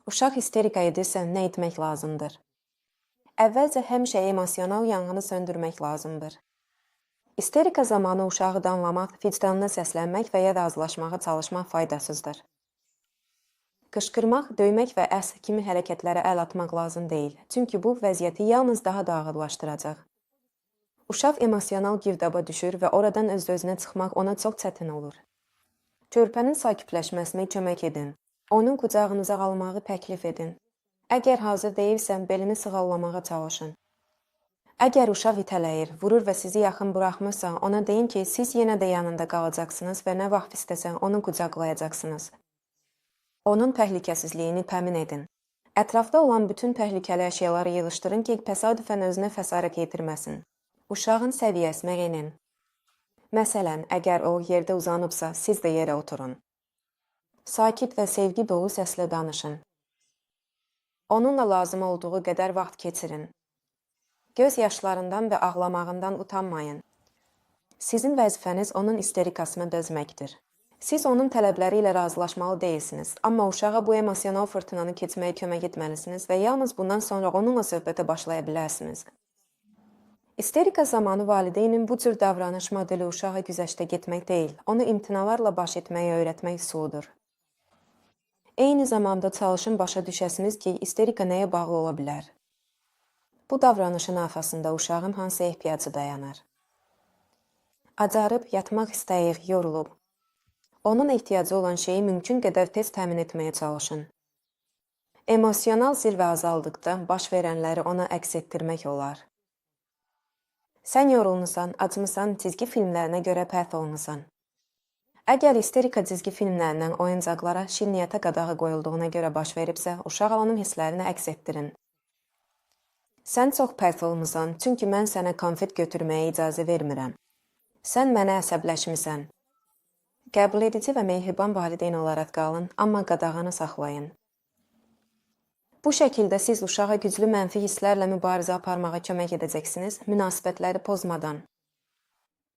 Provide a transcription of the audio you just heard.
Uşaq histerika edirsə, nə etmək lazımdır? Əvvəlcə həmişə emosional yanğını söndürmək lazımdır. İsterika zamanı uşağı danlamaq, vicdanına səslənmək və ya razılaşmağa çalışmaq faydasızdır. Qışqırmaq, döymək və əs kimi hərəkətlərə əl atmaq lazım deyil, çünki bu vəziyyəti yalnız daha da ağırlaşdıracaq. Uşaq emosional girdaba düşür və oradan öz-özünə çıxmaq ona çox çətin olur. Körpənin sakitləşməsinə kömək edin. Onun qucağınıza almağı təklif edin. Əgər hazır deyilsən, belini sığallamağa çalışın. Əgər uşaq itələyir, vurur və sizi yaxın buraxmırsa, ona deyin ki, siz yenə də yanında qalacaqsınız və nə vaxt istəsən onu qucaqlayacaqsınız. Onun təhlükəsizliyini təmin edin. Ətrafda olan bütün təhlükəli əşyaları yığışdırın ki, təsadüfən özünə xəsarət yetirməsin. Uşağın səviyyəsinə enin. Məsələn, əgər o yerdə uzanıbsa, siz də yerə oturun. Sakit və sevgi dolu səslə danışın. Onunla lazım olduğu qədər vaxt keçirin. Göz yaşlarından və ağlamağından utanmayın. Sizin vəzifəniz onun isterikasını dözməkdir. Siz onun tələbləri ilə razılaşmalı deyilsiniz, amma uşağa bu emosional fırtınanı keçməyə kömək etməlisiniz və yalnız bundan sonra onunla söhbətə başlaya bilərsiniz. İsterika zamanı valideynin bu cür davranış modeli uşağa güzəştə getmək deyil, onu imtinalarla baş etməyə öyrətmək üsuludur. Eyni zamanda çalışın başa düşəsiniz ki, isterika nəyə bağlı ola bilər? Bu davranışın arxasında uşağın hansı ehtiyacı dayanır? Acarıb, yatmaq istəyir, yorulub. Onun ehtiyacı olan şeyi mümkün qədər tez təmin etməyə çalışın. Emosional zirvə azaldıqda baş verənləri ona əks etdirmək olar. Sən yorulmusan, acmısan, cizgi filmlərinə görə pərt olmusan. Əgər isterika cizgi filmlərindən oyuncaqlara şirniyyətə qadağı qoyulduğuna görə baş veribsə, uşaq onun hisslərini əks etdirin. Sən çox pərt olmusan, çünki mən sənə konfet götürməyə icazə vermirəm. Sən mənə əsəbləşmisən. Qəbul edici və mehriban valideyn olaraq qalın, amma qadağanı saxlayın. Bu şəkildə siz uşağa güclü mənfi hisslərlə mübarizə aparmağa kömək edəcəksiniz, münasibətləri pozmadan.